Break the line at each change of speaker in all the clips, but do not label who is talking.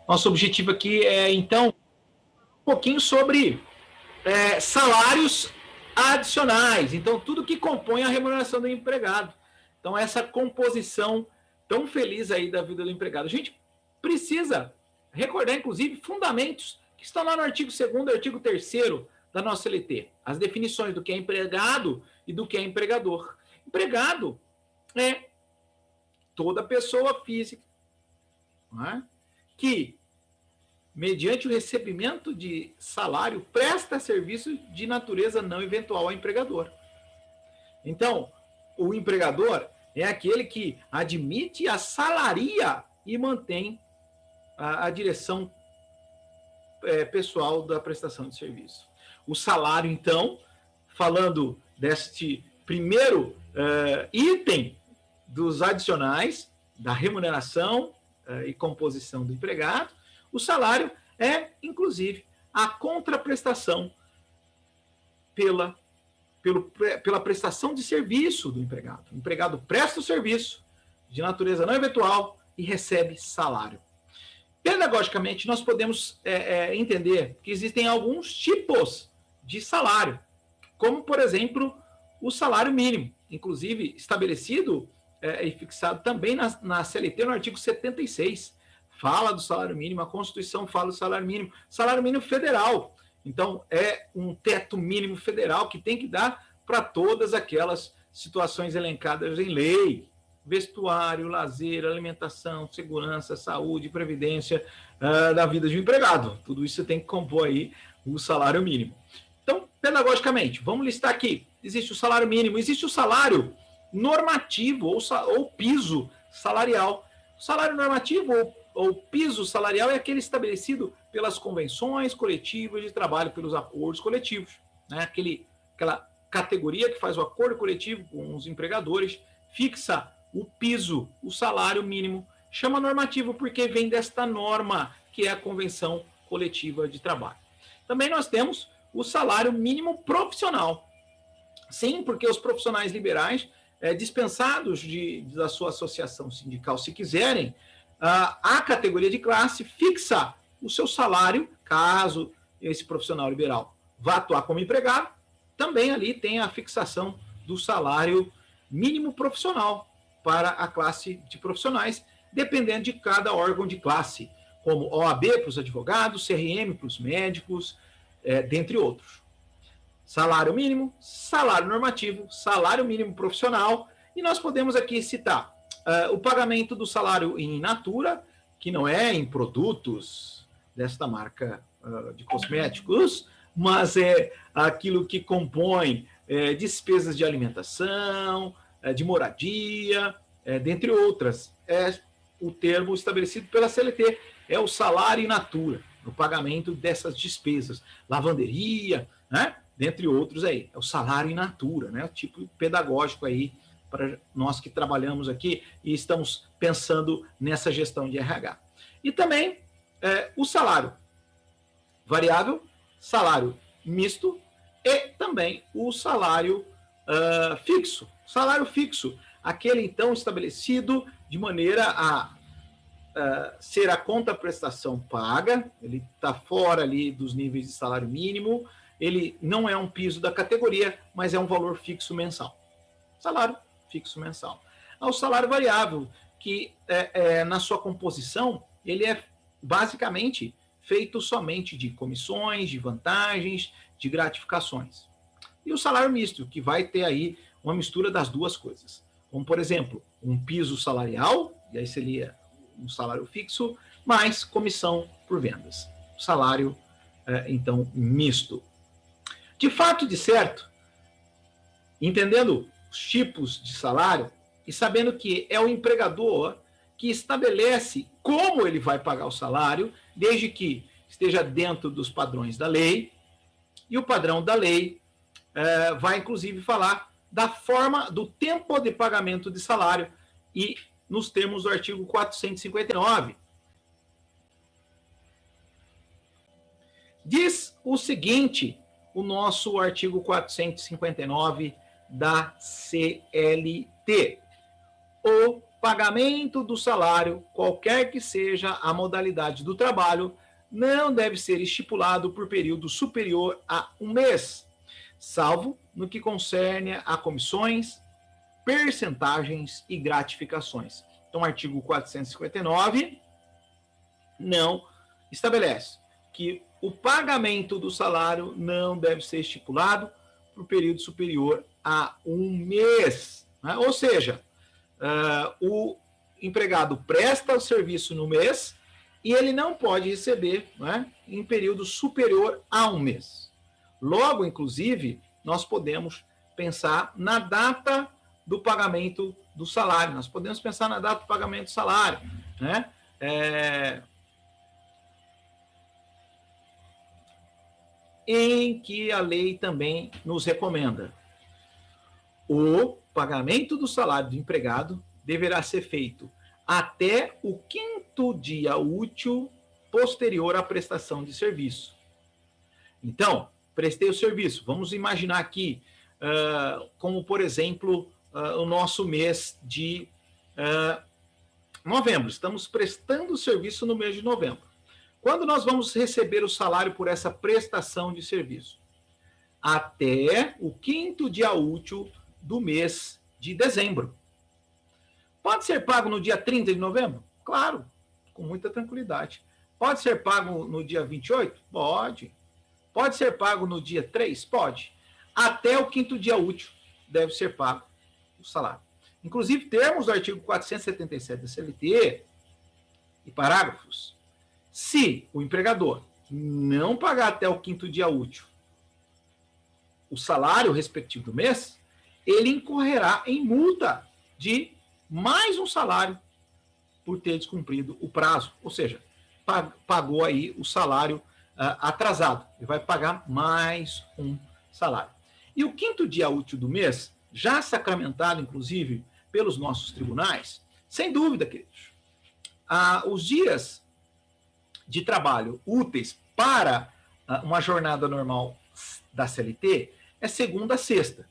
Nosso objetivo aqui é, então, um pouquinho sobre salários adicionais. Então, tudo que compõe a remuneração do empregado. Então, essa composição tão feliz aí da vida do empregado. A gente precisa recordar, inclusive, fundamentos que estão lá no artigo 2º e artigo 3º da nossa CLT. As definições do que é empregado e do que é empregador. Empregado é toda pessoa física, não é? Que, mediante o recebimento de salário, presta serviço de natureza não eventual ao empregador. Então, o empregador é aquele que admite, assalaria e mantém a direção pessoal da prestação de serviço. O salário, então, falando deste primeiro item dos adicionais, da remuneração e composição do empregado, o salário é, inclusive, a contraprestação pela prestação de serviço do empregado. O empregado presta o serviço de natureza não eventual e recebe salário. Pedagogicamente, nós podemos entender que existem alguns tipos de salário, como, por exemplo, o salário mínimo, inclusive estabelecido e fixado também na CLT, no artigo 76. Fala do salário mínimo, a Constituição fala do salário mínimo federal. Então, é um teto mínimo federal que tem que dar para todas aquelas situações elencadas em lei: vestuário, lazer, alimentação, segurança, saúde, previdência da vida de um empregado. Tudo isso tem que compor aí o salário mínimo. Então, pedagogicamente, vamos listar aqui. Existe o salário mínimo, existe o salário normativo ou piso salarial. O salário normativo ou piso salarial é aquele estabelecido pelas convenções coletivas de trabalho, pelos acordos coletivos, né? Aquela categoria que faz o acordo coletivo com os empregadores, fixa o piso, o salário mínimo, chama normativo porque vem desta norma, que é a convenção coletiva de trabalho. Também nós temos o salário mínimo profissional. Sim, porque os profissionais liberais, dispensados da sua associação sindical, se quiserem, a categoria de classe fixa o seu salário, caso esse profissional liberal vá atuar como empregado, também ali tem a fixação do salário mínimo profissional para a classe de profissionais, dependendo de cada órgão de classe, como OAB para os advogados, CRM para os médicos, dentre outros. Salário mínimo, salário normativo, salário mínimo profissional, e nós podemos aqui citar o pagamento do salário in natura, que não é em produtos desta marca de cosméticos, mas é aquilo que compõe despesas de alimentação, de moradia, dentre outras. É o termo estabelecido pela CLT, é o salário in natura, o pagamento dessas despesas, lavanderia, né? Dentre outros aí, é o salário in natura, né? O tipo pedagógico aí para nós que trabalhamos aqui e estamos pensando nessa gestão de RH. E também o salário variável, salário misto e também o salário fixo. Salário fixo, aquele então estabelecido de maneira a ser a contraprestação paga, ele está fora ali dos níveis de salário mínimo, ele não é um piso da categoria, mas é um valor fixo mensal. Salário fixo mensal. O salário variável, que na sua composição, ele é basicamente feito somente de comissões, de vantagens, de gratificações. E o salário misto, que vai ter aí uma mistura das duas coisas. Como, por exemplo, um piso salarial, e aí seria um salário fixo, mais comissão por vendas. Salário, então, misto. De fato, de certo, entendendo os tipos de salário e sabendo que é o empregador que estabelece como ele vai pagar o salário, desde que esteja dentro dos padrões da lei, e o padrão da lei vai, inclusive, falar da forma, do tempo de pagamento de salário, e nos termos do artigo 459. Diz o seguinte, o nosso artigo 459 da CLT. O pagamento do salário, qualquer que seja a modalidade do trabalho, não deve ser estipulado por período superior a um mês, salvo no que concerne a comissões, percentagens e gratificações. Então, o artigo 459 não estabelece que o pagamento do salário não deve ser estipulado por período superior a um mês. Né? Ou seja, o empregado presta o serviço no mês e ele não pode receber, né, em período superior a um mês. Logo, inclusive, nós podemos pensar na data do pagamento do salário. Nós podemos pensar na data do pagamento do salário, né? Em que a lei também nos recomenda. O pagamento do salário do empregado deverá ser feito até o 5º dia útil posterior à prestação de serviço. Então, prestei o serviço. Vamos imaginar aqui, como, por exemplo, o nosso mês de novembro. Estamos prestando o serviço no mês de novembro. Quando nós vamos receber o salário por essa prestação de serviço? Até o 5º dia útil do mês de dezembro. Pode ser pago no dia 30 de novembro? Claro, com muita tranquilidade. Pode ser pago no dia 28? Pode. Pode ser pago no dia 3? Pode. Até o 5º dia útil deve ser pago o salário. Inclusive, termos do artigo 477 da CLT e parágrafos. Se o empregador não pagar até o 5º dia útil o salário respectivo do mês, ele incorrerá em multa de mais um salário por ter descumprido o prazo. Ou seja, pagou aí o salário atrasado. Ele vai pagar mais um salário. E o 5º dia útil do mês, já sacramentado, inclusive, pelos nossos tribunais, sem dúvida, queridos, os dias de trabalho úteis para uma jornada normal da CLT é segunda a sexta.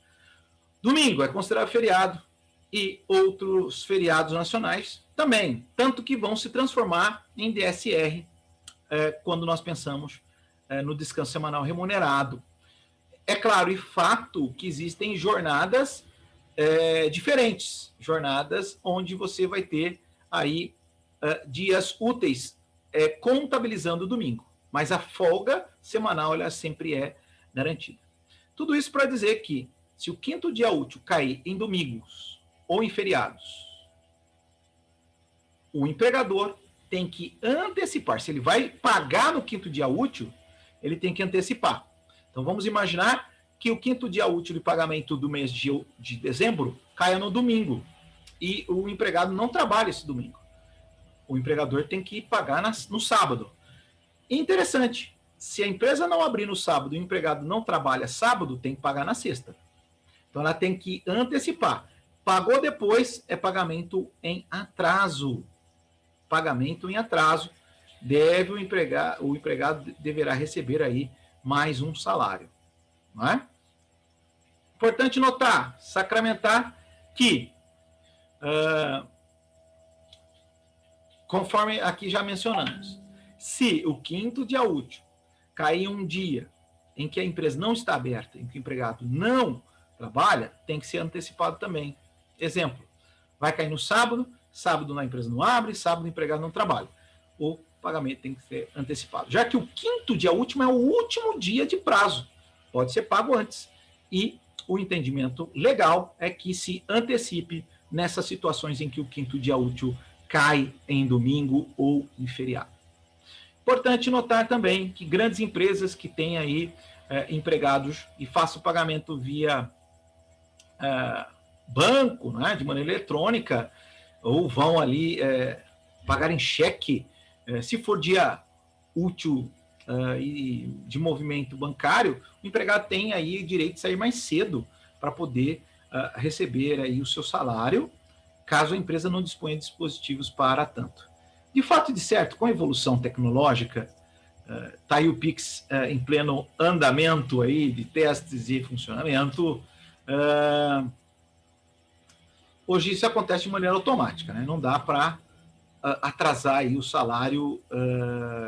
Domingo é considerado feriado e outros feriados nacionais também, tanto que vão se transformar em DSR quando nós pensamos no descanso semanal remunerado. É claro e fato que existem jornadas diferentes, jornadas onde você vai ter aí dias úteis contabilizando o domingo, mas a folga semanal ela sempre é garantida. Tudo isso para dizer que se o 5º dia útil cair em domingos ou em feriados, o empregador tem que antecipar. Se ele vai pagar no 5º dia útil, ele tem que antecipar. Então, vamos imaginar que o 5º dia útil de pagamento do mês de dezembro caia no domingo e o empregado não trabalha esse domingo. O empregador tem que pagar no sábado. E interessante, se a empresa não abrir no sábado e o empregado não trabalha sábado, tem que pagar na sexta. Então, ela tem que antecipar. Pagou depois, é pagamento em atraso. Pagamento em atraso. O empregado deverá receber aí mais um salário. Não é? Importante notar, sacramentar que, conforme aqui já mencionamos, se o 5º dia útil cair um dia em que a empresa não está aberta, em que o empregado não trabalha, tem que ser antecipado também. Exemplo, vai cair no sábado, sábado a empresa não abre, sábado o empregado não trabalha. O pagamento tem que ser antecipado. Já que o 5º dia último é o último dia de prazo, pode ser pago antes. E o entendimento legal é que se antecipe nessas situações em que o 5º dia útil cai em domingo ou em feriado. Importante notar também que grandes empresas que têm aí empregados e façam o pagamento via banco, né, de maneira eletrônica, ou vão ali pagar em cheque, se for dia útil e de movimento bancário, o empregado tem aí direito de sair mais cedo para poder receber aí o seu salário, caso a empresa não disponha de dispositivos para tanto. De fato e de certo, com a evolução tecnológica, está aí o Pix em pleno andamento aí de testes e funcionamento, Hoje isso acontece de maneira automática, né? Não dá para atrasar aí o salário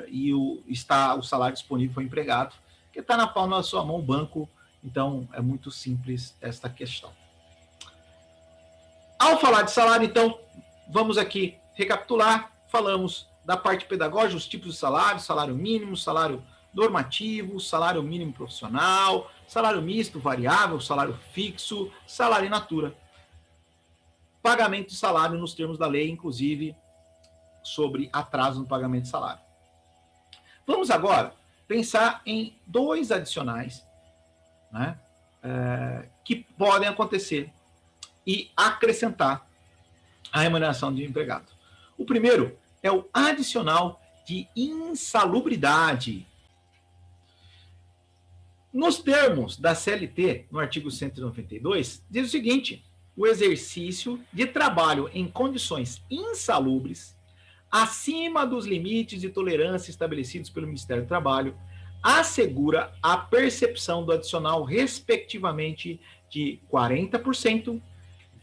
e está o salário disponível para o empregado, que está na palma da sua mão o banco. Então, é muito simples esta questão. Ao falar de salário, então, vamos aqui recapitular. Falamos da parte pedagógica, os tipos de salário, salário mínimo, salário normativo, salário mínimo profissional, salário misto, variável, salário fixo, salário in natura. Pagamento de salário nos termos da lei, inclusive sobre atraso no pagamento de salário. Vamos agora pensar em dois adicionais, né, que podem acontecer e acrescentar a remuneração do empregado. O primeiro é o adicional de insalubridade. Nos termos da CLT, no artigo 192, diz o seguinte: o exercício de trabalho em condições insalubres, acima dos limites de tolerância estabelecidos pelo Ministério do Trabalho, assegura a percepção do adicional, respectivamente, de 40%,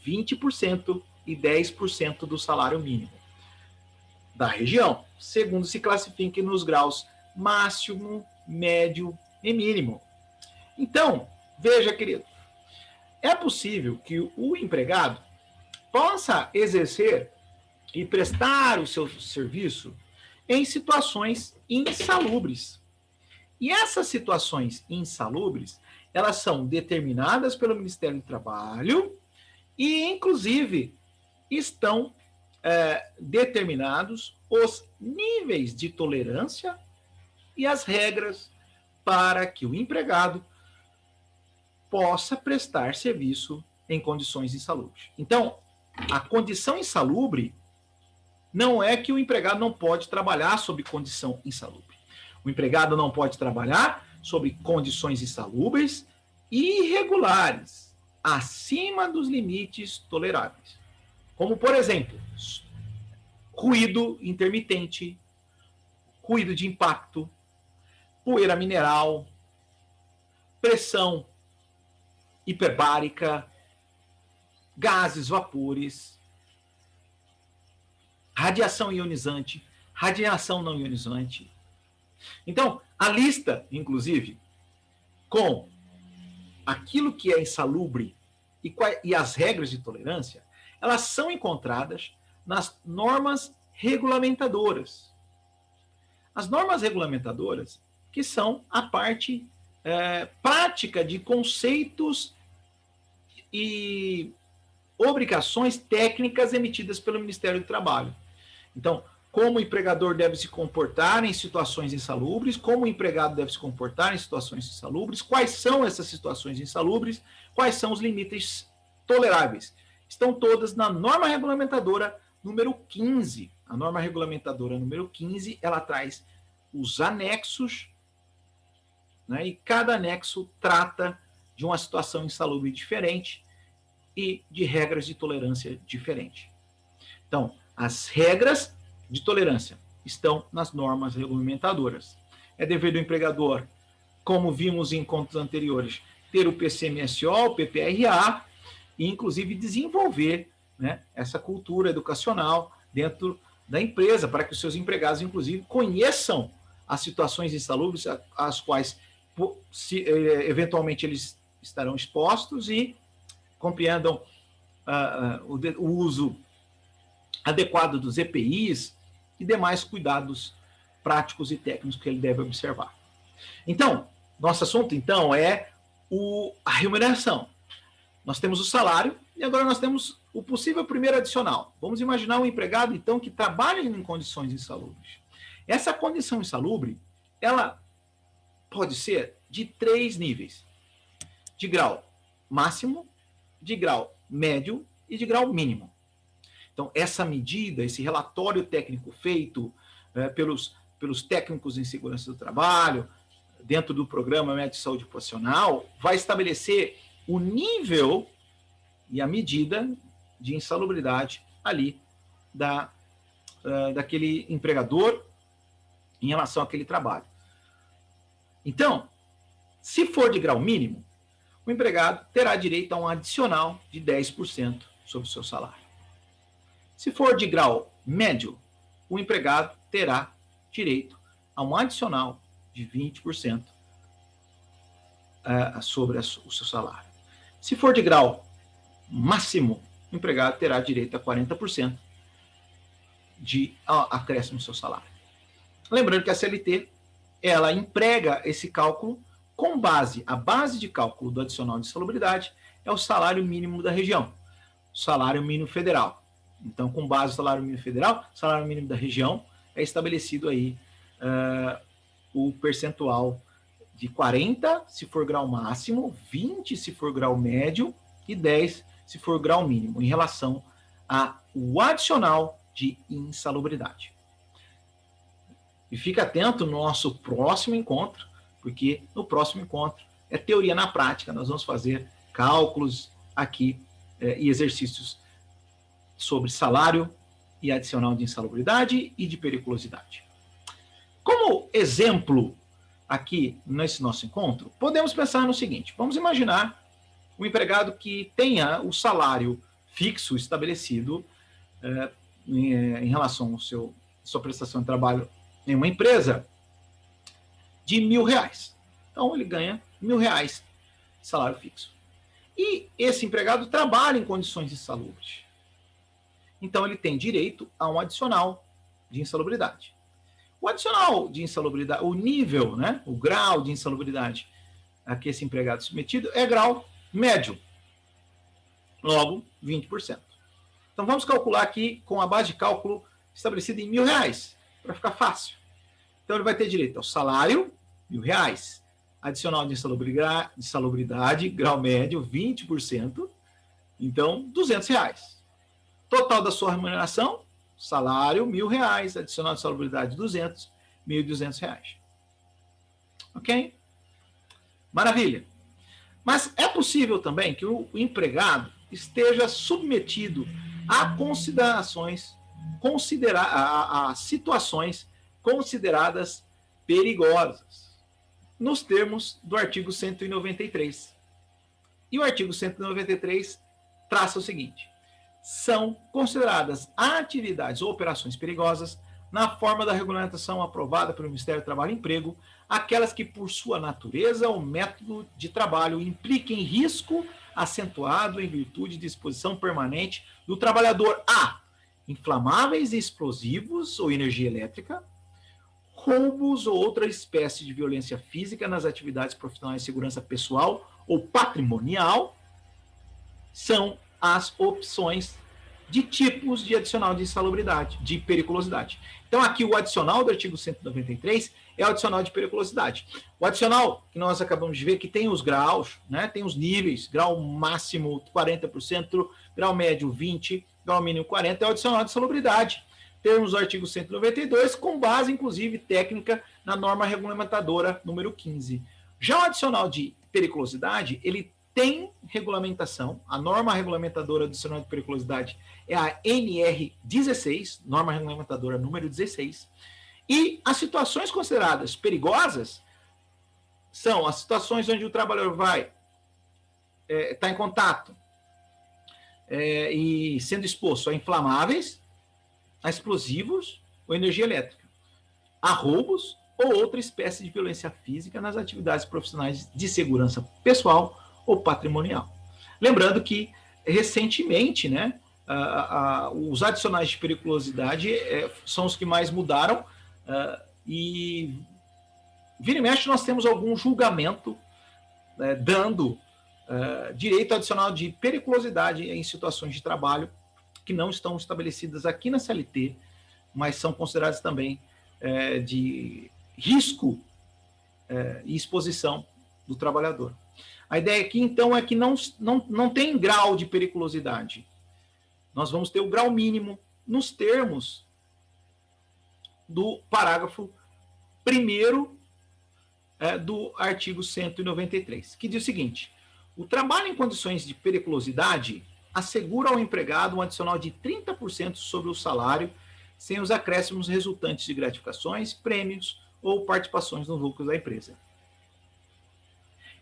20% e 10% do salário mínimo da região, segundo se classifique nos graus máximo, médio e mínimo. Então, veja, querido, é possível que o empregado possa exercer e prestar o seu serviço em situações insalubres. E essas situações insalubres, elas são determinadas pelo Ministério do Trabalho e, inclusive, estão determinados os níveis de tolerância e as regras para que o empregado possa prestar serviço em condições insalubres. Então, a condição insalubre não é que o empregado não pode trabalhar sob condição insalubre. O empregado não pode trabalhar sob condições insalubres e irregulares, acima dos limites toleráveis. Como, por exemplo, ruído intermitente, ruído de impacto, poeira mineral, pressão hiperbárica, gases, vapores, radiação ionizante, radiação não ionizante. Então, a lista, inclusive, com aquilo que é insalubre e as regras de tolerância, elas são encontradas nas normas regulamentadoras. As normas regulamentadoras, que são a parte prática de conceitos e obrigações técnicas emitidas pelo Ministério do Trabalho. Então, como o empregador deve se comportar em situações insalubres, como o empregado deve se comportar em situações insalubres, quais são essas situações insalubres, quais são os limites toleráveis. Estão todas na norma regulamentadora número 15. A norma regulamentadora número 15, ela traz os anexos, né, e cada anexo trata de uma situação insalubre diferente e de regras de tolerância diferente. Então, as regras de tolerância estão nas normas regulamentadoras. É dever do empregador, como vimos em encontros anteriores, ter o PCMSO, o PPRA, e inclusive desenvolver, né, essa cultura educacional dentro da empresa, para que os seus empregados, inclusive, conheçam as situações insalubres às quais eventualmente eles estarão expostos e compreendam o uso adequado dos EPIs e demais cuidados práticos e técnicos que ele deve observar. Então, nosso assunto, então, é a remuneração. Nós temos o salário e agora nós temos o possível primeiro adicional. Vamos imaginar um empregado, então, que trabalha em condições insalubres. Essa condição insalubre, ela pode ser de 3 níveis: de grau máximo, de grau médio e de grau mínimo. Então, essa medida, esse relatório técnico feito pelos técnicos em segurança do trabalho, dentro do programa Médico de Saúde Ocupacional, vai estabelecer o nível e a medida de insalubridade ali daquele empregador em relação àquele trabalho. Então, se for de grau mínimo, o empregado terá direito a um adicional de 10% sobre o seu salário. Se for de grau médio, o empregado terá direito a um adicional de 20% sobre o seu salário. Se for de grau máximo, o empregado terá direito a 40% de acréscimo no seu salário. Lembrando que a CLT, ela emprega esse cálculo com a base de cálculo do adicional de insalubridade é o salário mínimo da região, o salário mínimo federal. Então, com base no salário mínimo federal, salário mínimo da região, é estabelecido aí o percentual de 40 se for grau máximo, 20 se for grau médio e 10 se for grau mínimo, em relação ao adicional de insalubridade. E fique atento no nosso próximo encontro, porque no próximo encontro é teoria na prática, nós vamos fazer cálculos aqui e exercícios sobre salário e adicional de insalubridade e de periculosidade. Como exemplo aqui nesse nosso encontro, podemos pensar no seguinte: vamos imaginar um empregado que tenha o salário fixo estabelecido em relação à sua prestação de trabalho em uma empresa de R$1.000. Então, ele ganha R$1.000 de salário fixo. E esse empregado trabalha em condições insalubres. Então, ele tem direito a um adicional de insalubridade. O adicional de insalubridade, o nível, né, o grau de insalubridade a que esse empregado é submetido é grau médio. Logo, 20%. Então, vamos calcular aqui com a base de cálculo estabelecida em R$1.000, para ficar fácil. Então, ele vai ter direito ao salário, R$1.000, adicional de insalubridade, grau médio, 20%, então, R$200. Total da sua remuneração, salário, R$1.000, adicional de insalubridade, 200, R$1.200. Ok? Maravilha. Mas é possível também que o empregado esteja submetido a a situações consideradas perigosas, nos termos do artigo 193. E o artigo 193 traça o seguinte: são consideradas atividades ou operações perigosas, na forma da regulamentação aprovada pelo Ministério do Trabalho e Emprego, aquelas que, por sua natureza ou método de trabalho, impliquem risco acentuado em virtude de exposição permanente do trabalhador a inflamáveis e explosivos ou energia elétrica, roubos ou outra espécie de violência física nas atividades profissionais de segurança pessoal ou patrimonial, são as opções de tipos de adicional de insalubridade, de periculosidade. Então, aqui o adicional do artigo 193 é o adicional de periculosidade. O adicional que nós acabamos de ver, que tem os graus, né, tem os níveis, grau máximo 40%, grau médio 20%, grau mínimo 40%, é o adicional de insalubridade. Temos o artigo 192, com base, inclusive, técnica na norma regulamentadora número 15. Já o adicional de periculosidade, ele tem regulamentação, a norma regulamentadora do adicional de periculosidade é a NR16, norma regulamentadora número 16, e as situações consideradas perigosas são as situações onde o trabalhador vai estar em contato e sendo exposto a inflamáveis, a explosivos ou energia elétrica, a roubos ou outra espécie de violência física nas atividades profissionais de segurança pessoal ou patrimonial. Lembrando que, recentemente, né, os adicionais de periculosidade são os que mais mudaram e vira e mexe nós temos algum julgamento dando direito adicional de periculosidade em situações de trabalho que não estão estabelecidas aqui na CLT, mas são consideradas também de risco e exposição do trabalhador. A ideia aqui, então, é que não tem grau de periculosidade. Nós vamos ter o grau mínimo nos termos do parágrafo 1º do artigo 193, que diz o seguinte: o trabalho em condições de periculosidade assegura ao empregado um adicional de 30% sobre o salário, sem os acréscimos resultantes de gratificações, prêmios ou participações nos lucros da empresa.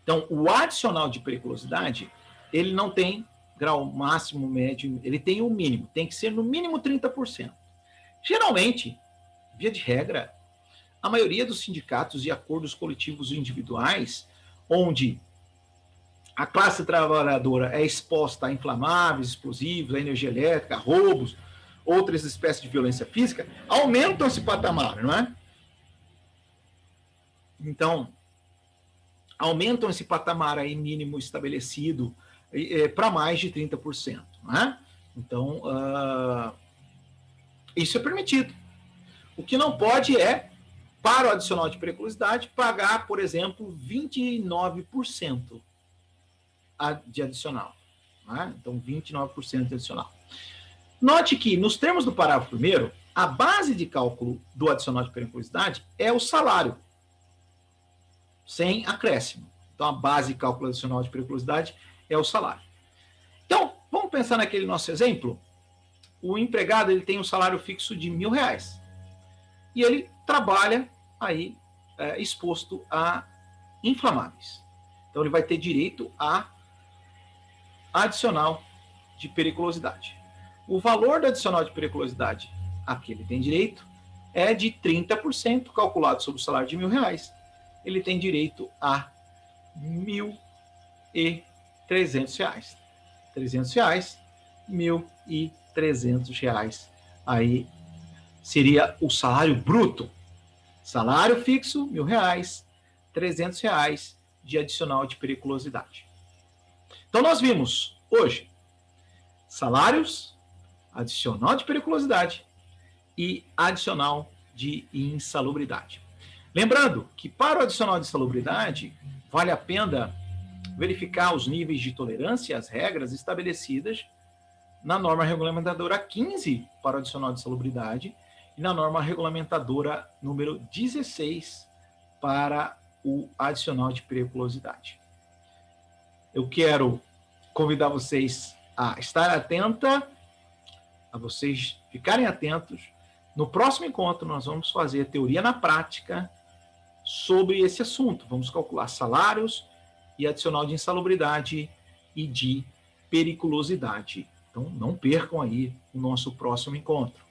Então, o adicional de periculosidade, ele não tem grau máximo, médio, ele tem o mínimo, tem que ser no mínimo 30%. Geralmente, via de regra, a maioria dos sindicatos e acordos coletivos individuais, onde a classe trabalhadora é exposta a inflamáveis, explosivos, a energia elétrica, a roubos, outras espécies de violência física, aumentam esse patamar, não é? Então, aumentam esse patamar aí mínimo estabelecido para mais de 30%, não é? Então, isso é permitido. O que não pode é, para o adicional de periculosidade, pagar, por exemplo, 29% de adicional. Né? Então, 29% de adicional. Note que, nos termos do parágrafo 1º, a base de cálculo do adicional de periculosidade é o salário, sem acréscimo. Então, a base de cálculo adicional de periculosidade é o salário. Então, vamos pensar naquele nosso exemplo? O empregado ele tem um salário fixo de R$1.000 e ele trabalha aí exposto a inflamáveis. Então, ele vai ter direito a adicional de periculosidade. O valor do adicional de periculosidade a que ele tem direito é de 30%, calculado sobre o salário de R$1.000. Ele tem direito a R$1.300. R$300, R$1.300. Aí seria o salário bruto. Salário fixo, R$1.000, R$300 de adicional de periculosidade. Então, nós vimos hoje salários, adicional de periculosidade e adicional de insalubridade. Lembrando que para o adicional de insalubridade, vale a pena verificar os níveis de tolerância, as regras estabelecidas na norma regulamentadora 15 para o adicional de insalubridade e na norma regulamentadora número 16 para o adicional de periculosidade. Eu quero convidar vocês a estar atenta, a vocês ficarem atentos. No próximo encontro, nós vamos fazer teoria na prática sobre esse assunto. Vamos calcular salários e adicional de insalubridade e de periculosidade. Então, não percam aí o nosso próximo encontro.